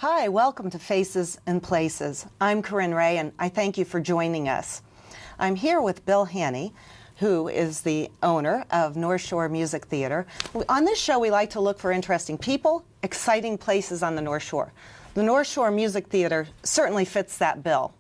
Hi, welcome to Faces and Places. I'm culinary, and I thank you for joining us. I'm here with Bill Haney, who is the owner of North Shore Music Theater. On this show, we like to look for interesting people, exciting places on the North Shore. The North Shore Music Theater certainly fits that bill.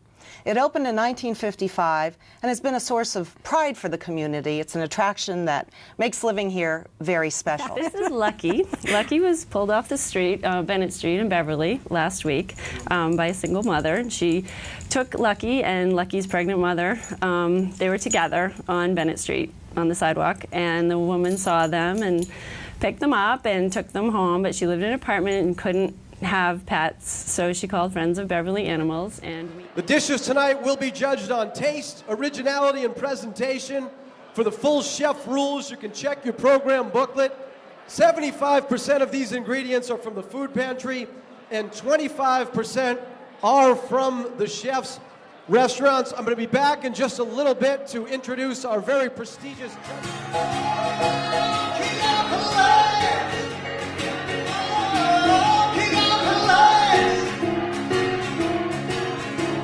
It opened in 1955 and has been a source of pride for the community. It's an attraction that makes living here very special. This is Lucky. Lucky was pulled off the street, Bennett Street in Beverly, last week by a single mother. And she took Lucky and Lucky's pregnant mother. They were together on Bennett Street on the sidewalk, and the woman saw them and picked them up and took them home, but she lived in an apartment and couldn't have pets, so she called Friends of Beverly Animals. And the dishes tonight will be judged on taste, originality, and presentation. For the full chef rules, you can check your program booklet. 75% of these ingredients are from the food pantry, and 25% are from the chef's restaurants. I'm going to be back in just a little bit to introduce our very prestigious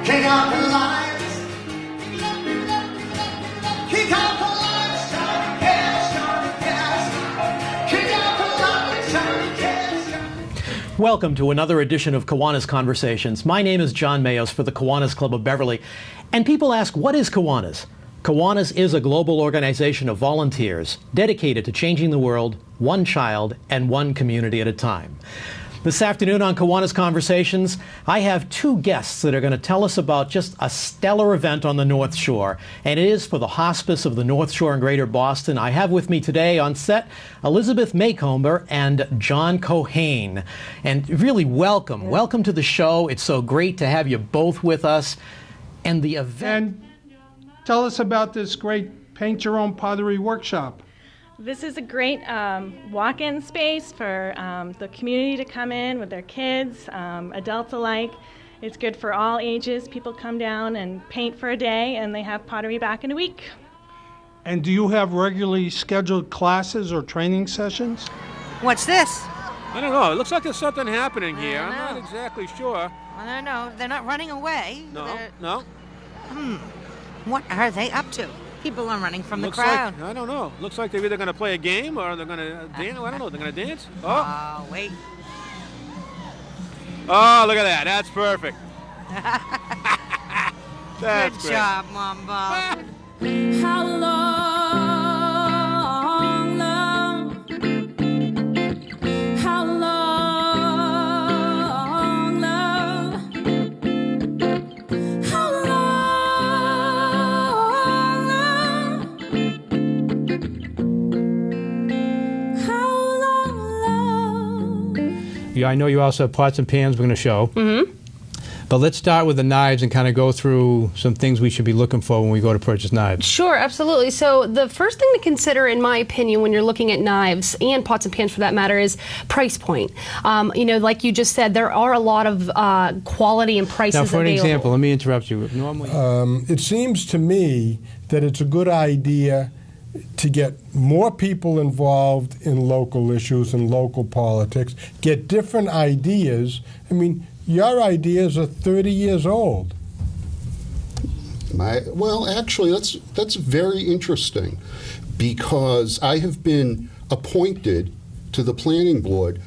Kick out the lights. Kick out the lights. Johnny Cash, Johnny Cash. Kick out the lights. Johnny Cash. Welcome to another edition of Kiwanis Conversations. My name is John Mayos for the Kiwanis Club of Beverly. And people ask, what is Kiwanis? Kiwanis is a global organization of volunteers dedicated to changing the world, one child and one community at a time. This afternoon on Kiwanis Conversations, I have two guests that are going to tell us about just a stellar event on the North Shore, and it is for the Hospice of the North Shore in Greater Boston. I have with me today on set Elizabeth Maycomber and John Cohane. And really welcome. Welcome to the show. It's so great to have you both with us. And the event... And tell us about this great Paint Your Own Pottery workshop. This is a great walk-in space for the community to come in with their kids, adults alike. It's good for all ages. People come down and paint for a day, and they have pottery back in a week. And do you have regularly scheduled classes or training sessions? What's this? I don't know. It looks like there's something happening here. I'm know. not exactly sure. I don't know. They're not running away. No. What are they up to? People are running from Looks the crowd. Like, I don't know. Looks like they're either going to play a game or they're going to dance. I don't know. They're going to dance? Oh, wait. Oh, look at that. That's perfect. That's Good great. job, Mom Bob. how long, love? How long, love? How long, love? How long, love? Yeah, I know you also have pots and pans we're going to show. Mm-hmm. But let's start with the knives and kind of go through some things we should be looking for when we go to purchase knives. Sure, absolutely. So the first thing to consider, in my opinion, when you're looking at knives and pots and pans for that matter, is price point. You know, like you just said, there are a lot of quality and prices Now, for an available. example, let me interrupt you. Normally, It seems to me that it's a good idea to get more people involved in local issues and local politics, get different ideas. I mean, your ideas are 30 years old. Well, actually, that's very interesting, because I have been appointed to the planning board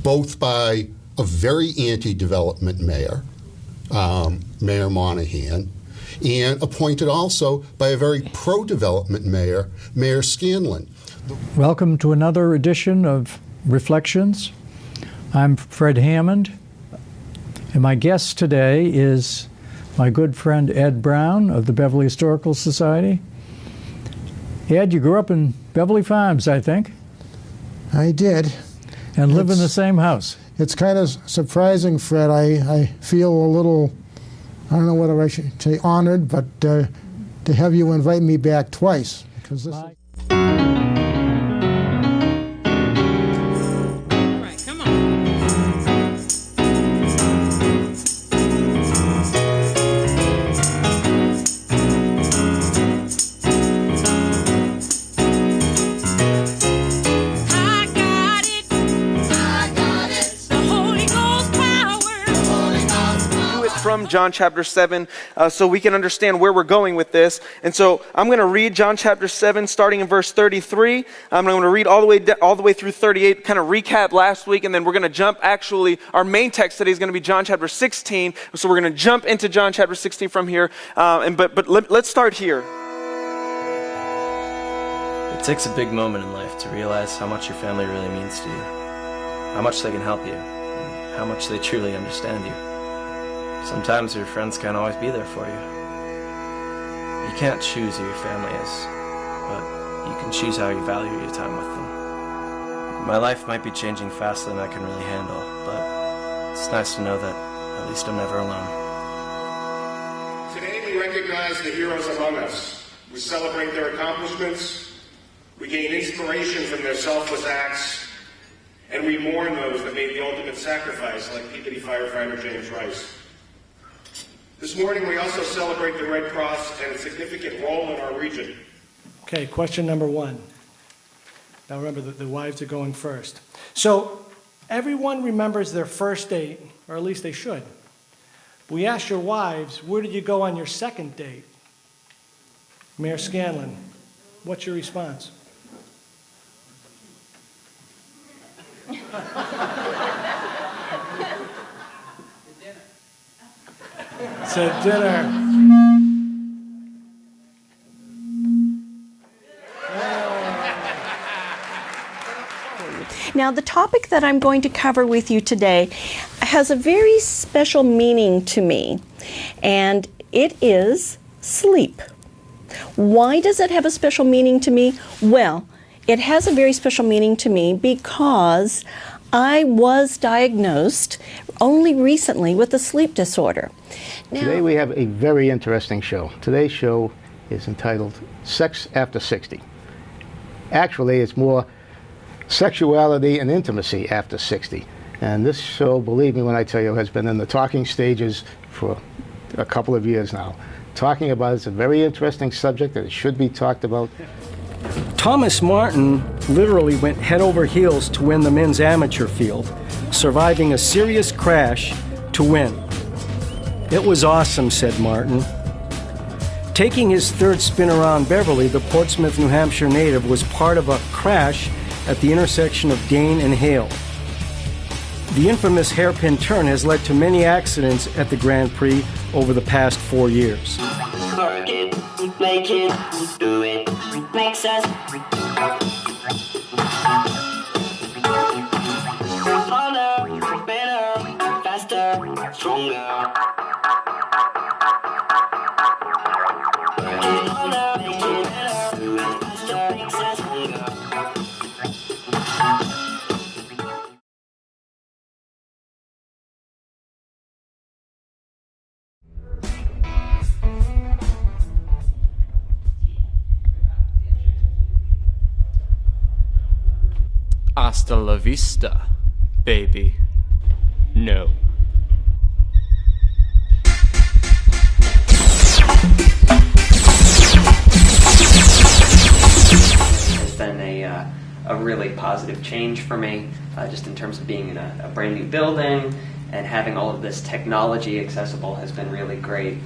both by a very anti-development mayor, Mayor Monahan, and appointed also by a very pro-development mayor, Mayor Scanlon. Welcome to another edition of Reflections. I'm Fred Hammond, and my guest today is my good friend Ed Brown of the Beverly Historical Society. Ed, you grew up in Beverly Farms, I think. I did. And live in the same house. It's kind of surprising, Fred. I feel a little, I don't know whether I should say honored, but to have you invite me back twice. Because this is I got it. The Holy Ghost power. from John chapter 7 so we can understand where we're going with this. And so I'm going to read John chapter 7 starting in verse 33. I'm going to read all the way through 38, kind of recap last week, and then we're going to jump. Actually, our main text today is going to be John chapter 16. So we're going to jump into John chapter 16 from here. But let's start here. It takes a big moment in life to realize how much your family really means to you, how much they can help you, and how much they truly understand you. Sometimes your friends can't always be there for you. You can't choose who your family is, but you can choose how you value your time with them. My life might be changing faster than I can really handle, but it's nice to know that at least I'm never alone. Today we recognize the heroes among us. We celebrate their accomplishments. We gain inspiration from their selfless acts, and we mourn those that made the ultimate sacrifice, like Peabody firefighter James Rice. This morning we also celebrate the Red Cross and its significant role in our region. Okay, question number 1. Now remember, the wives are going first. So everyone remembers their first date, or at least they should. We asked your wives, where did you go on your second date? Mayor Scanlon, what's your response? To dinner. Now, the topic that I'm going to cover with you today has a very special meaning to me, and it is sleep. Why does it have a special meaning to me? Well, it has a very special meaning to me because I was diagnosed only recently with a sleep disorder. Now, today we have a very interesting show. Today's show is entitled Sex After 60. Actually, it's more sexuality and intimacy after 60. And this show, believe me when I tell you, has been in the talking stages for a couple of years now. Talking about it's a very interesting subject that it should be talked about. Thomas Martin literally went head over heels to win the men's amateur field, surviving a serious crash to win. It was awesome, said Martin. Taking his third spin around Beverly, the Portsmouth, New Hampshire native was part of a crash at the intersection of Dane and Hale. The infamous hairpin turn has led to many accidents at the Grand Prix over the past 4 years. Work it, make it, do it, makes us harder, better, faster, stronger. Work it harder, make it better, do it faster, makes us stronger. Hasta la vista, baby. No. It's been a really positive change for me, just in terms of being in a brand new building and having all of this technology accessible has been really great.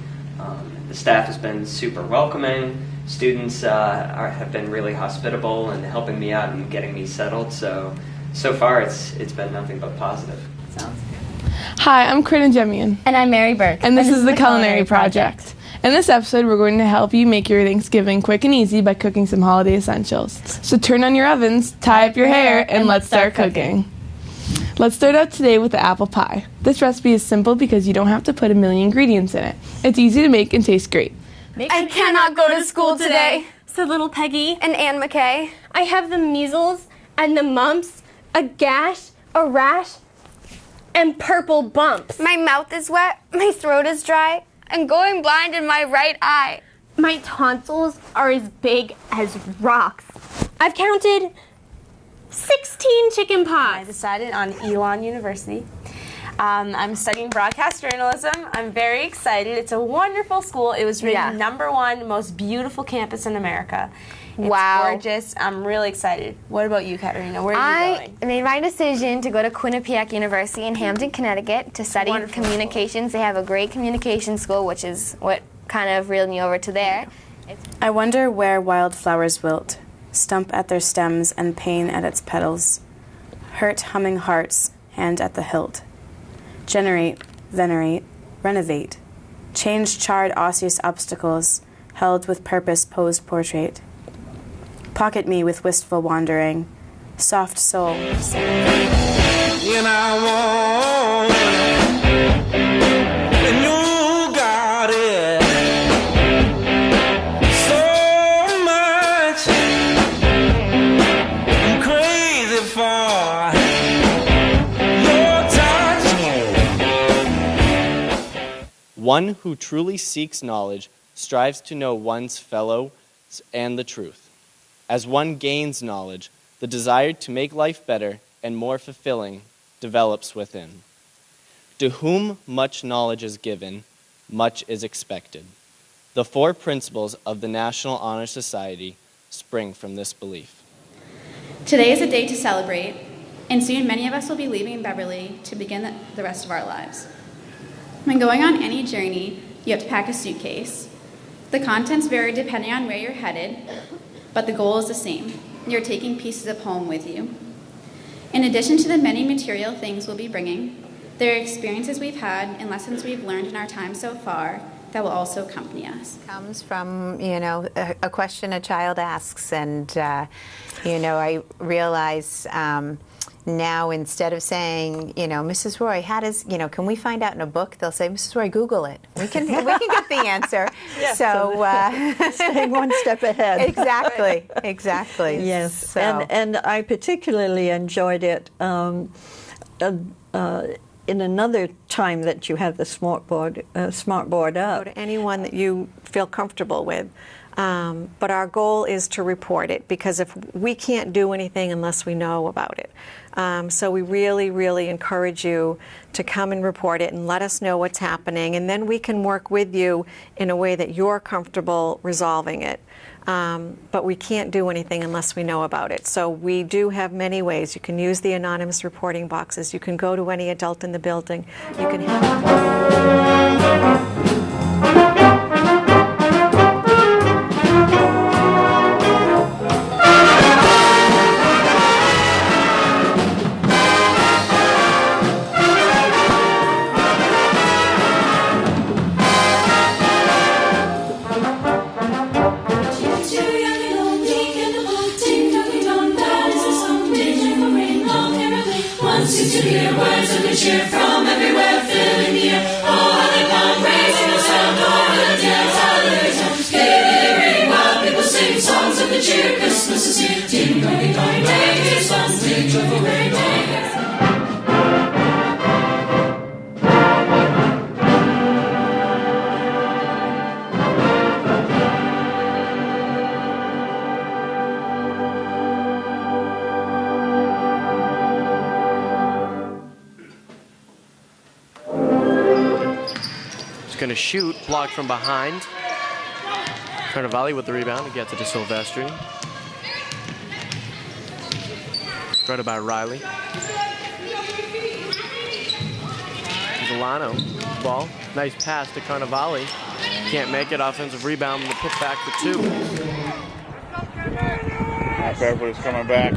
The staff has been super welcoming. Students have been really hospitable and helping me out and getting me settled. So far it's been nothing but positive. Sounds good. Hi, I'm Corinna Jemian. And I'm Mary Burke. And this is the Culinary Project. In this episode, we're going to help you make your Thanksgiving quick and easy by cooking some holiday essentials. So turn on your ovens, tie up your hair, and let's start cooking. Let's start out today with the apple pie. This recipe is simple because you don't have to put a million ingredients in it. It's easy to make and tastes great. I cannot go to school today, said little Peggy. And Ann McKay. I have the measles and the mumps, a gash, a rash, and purple bumps. My mouth is wet, my throat is dry, and going blind in my right eye. My tonsils are as big as rocks. I've counted 16 chicken pox. I decided on Elon University. I'm studying broadcast journalism. I'm very excited. It's a wonderful school. It was rated #1 most beautiful campus in America. It's Wow. gorgeous. I'm really excited. What about you, Katerina? Where are you going? I made my decision to go to Quinnipiac University in Hampton, Connecticut to study communications. They have a great communication school, which is what kind of reeled me over to there. I wonder where wildflowers wilt, stump at their stems and pain at its petals, hurt humming hearts, hand at the hilt. Generate, venerate, renovate, change charred osseous obstacles, held with purpose posed portrait. Pocket me with wistful wandering, soft soul. And I want it, and you got it so much. I'm crazy for your touch. One who truly seeks knowledge strives to know one's fellows and the truth. As one gains knowledge, the desire to make life better and more fulfilling develops within. To whom much knowledge is given, much is expected. The 4 principles of the National Honor Society spring from this belief. Today is a day to celebrate, and soon many of us will be leaving Beverly to begin the rest of our lives. When going on any journey, you have to pack a suitcase. The contents vary depending on where you're headed, but the goal is the same. You're taking pieces of home with you. In addition to the many material things we'll be bringing, there are experiences we've had and lessons we've learned in our time so far that will also accompany us. Comes from, a question a child asks, and, I realize now instead of saying, Mrs. Roy, how does, can we find out in a book? They'll say, Mrs. Roy, Google it. We can get the answer. Yes, so staying one step ahead. Exactly. Yes, So. and I particularly enjoyed it in another time that you have the smart board up. To anyone that you feel comfortable with. But our goal is to report it, because if we can't do anything unless we know about it. So we really, really encourage you to come and report it and let us know what's happening, and then we can work with you in a way that you're comfortable resolving it. But we can't do anything unless we know about it. So we do have many ways. You can use the anonymous reporting boxes. You can go to any adult in the building. You can cheer from everywhere, filling the air. Oh, how they come, raising the sound, oh, the dance, hallelujah. Hearing wild people sing songs of the cheer. Christmas is here, ding dong, ding dong, ding, it's fun, ding, joyful, ring, ding. Going to shoot, blocked from behind. Carnevale with the rebound and gets it to Silvestri. Threaded by Riley. Delano, ball, nice pass to Carnevale. Can't make it, offensive rebound, the putback for 2. Now Beverly's coming back.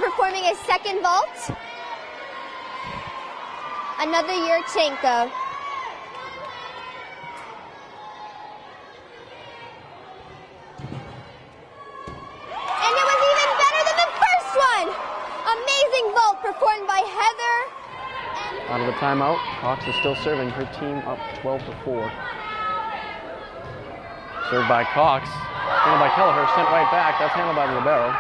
Performing a second vault. Another Yurchenko. And it was even better than the first one. Amazing vault performed by Heather. Out of the timeout, Cox is still serving, her team up 12-4. Served by Cox, handled by Kelleher, sent right back. That's handled by Libero.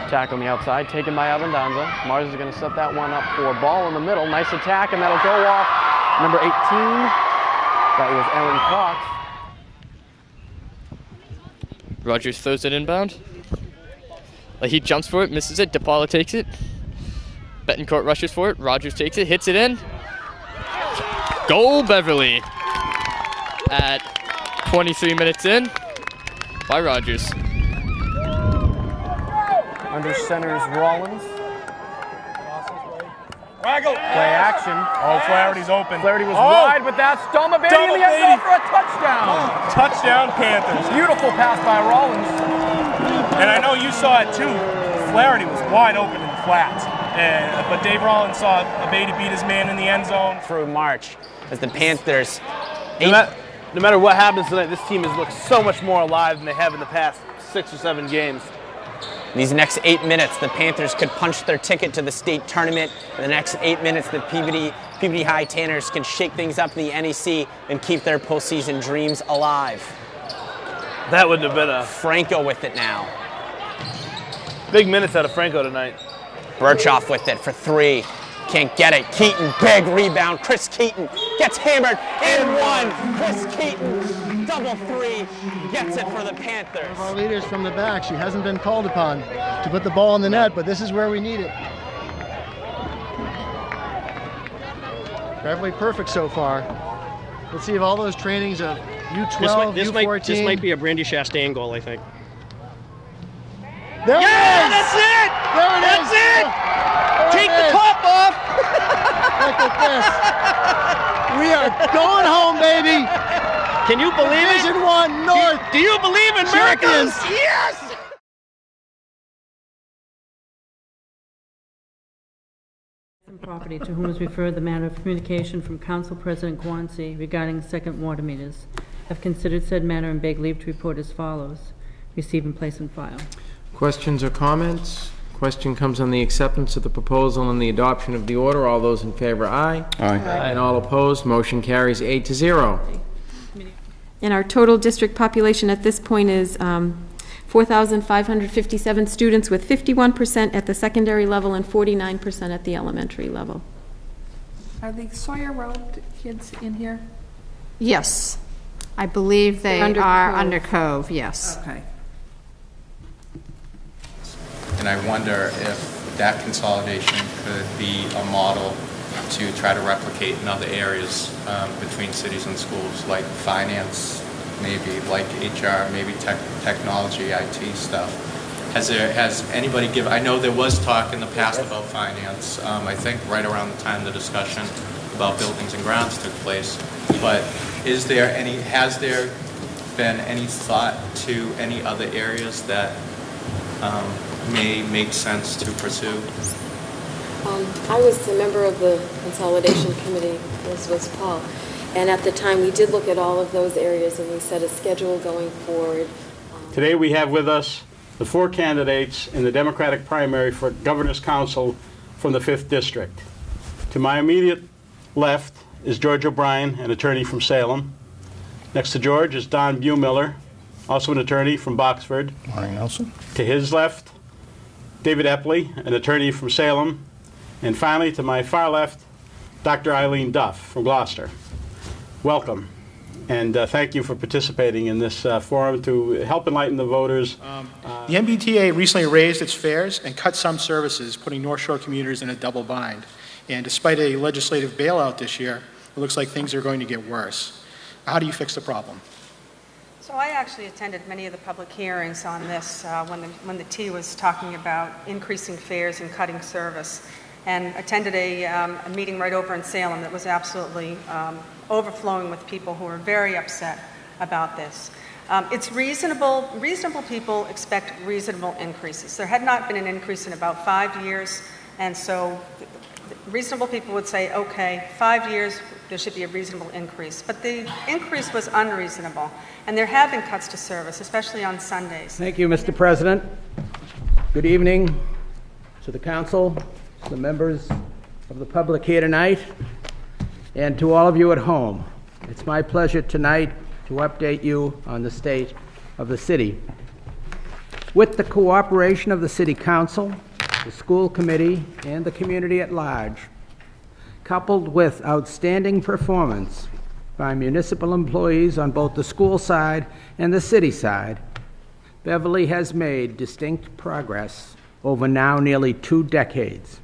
Attack on the outside, taken by Abundanza. Mars is going to set that one up for ball in the middle. Nice attack, and that'll go off number 18. That was Ellen Cox. Rogers throws it inbound. He jumps for it, misses it. DePaula takes it. Betancourt rushes for it. Rogers takes it, hits it in. Goal Beverly at 23 minutes in by Rogers. Under center is Rollins. Play action. Oh, Flaherty's open. Flaherty was wide, but that's Doma Beatty in the end zone for a touchdown. Touchdown, Panthers. Beautiful pass by Rollins. And I know you saw it too. Flaherty was wide open in the flats. But Dave Rollins saw Beatty beat his man in the end zone. Through March, as the Panthers. No matter what happens tonight, this team has looked so much more alive than they have in the past 6 or 7 games. These next 8 minutes, the Panthers could punch their ticket to the state tournament. In the next 8 minutes, the Peabody High Tanners can shake things up in the NEC and keep their postseason dreams alive. That wouldn't have been a... Franco with it now. Big minutes out of Franco tonight. Birchoff with it for 3. Can't get it. Keaton, big rebound. Chris Keaton gets hammered in 1. Chris Keaton, double 3, gets it for the Panthers. One of our leaders from the back. She hasn't been called upon to put the ball in the net, but this is where we need it. Beverly perfect so far. Let's see if all those trainings of U12, U14. This might be a Brandy Chastain goal, I think. There it is! That's it! There it is! That's it! Take the top off! Look at this. We are going home, baby. Can you believe it? Division 1 North. Do you believe in miracles? Yes! Property to whom is referred the matter of communication from Council President Guanci regarding second water meters. Have considered said matter and beg leave to report as follows. Receive and place in file. Questions or comments? Question comes on the acceptance of the proposal and the adoption of the order. All those in favor, aye. Aye. And all opposed, motion carries 8-0. And our total district population at this point is 4,557 students, with 51% at the secondary level and 49% at the elementary level. Are the Sawyer Road kids in here? Yes. I believe they are under Cove, yes. Okay. And I wonder if that consolidation could be a model to try to replicate in other areas between cities and schools, like finance, maybe like HR, maybe technology, IT stuff. Has anybody given? I know there was talk in the past about finance. I think right around the time the discussion about buildings and grounds took place. But has there been any thought to any other areas that may make sense to pursue? I was a member of the consolidation committee, as was Paul, and at the time we did look at all of those areas and we set a schedule going forward. Today we have with us the 4 candidates in the Democratic primary for Governor's Council from the 5th District. To my immediate left is George O'Brien, an attorney from Salem. Next to George is Don Buemiller, also an attorney from Boxford. Morning, Nelson. To his left, David Epley, an attorney from Salem. And finally, to my far left, Dr. Eileen Duff from Gloucester. Welcome, and thank you for participating in this forum to help enlighten the voters. The MBTA recently raised its fares and cut some services, putting North Shore commuters in a double bind. And despite a legislative bailout this year, it looks like things are going to get worse. How do you fix the problem? So I actually attended many of the public hearings on this when the T was talking about increasing fares and cutting service, and attended a meeting right over in Salem that was absolutely overflowing with people who were very upset about this. It's reasonable. Reasonable people expect reasonable increases. There had not been an increase in about 5 years, and so reasonable people would say, okay, 5 years, there should be a reasonable increase. But the increase was unreasonable, and there have been cuts to service, especially on Sundays. Thank you, Mr. President. Good evening to the council, to the members of the public here tonight, and to all of you at home. It's my pleasure tonight to update you on the state of the city. With the cooperation of the City Council, the school committee, and the community at large, coupled with outstanding performance by municipal employees on both the school side and the city side, Beverly has made distinct progress over now nearly 2 decades.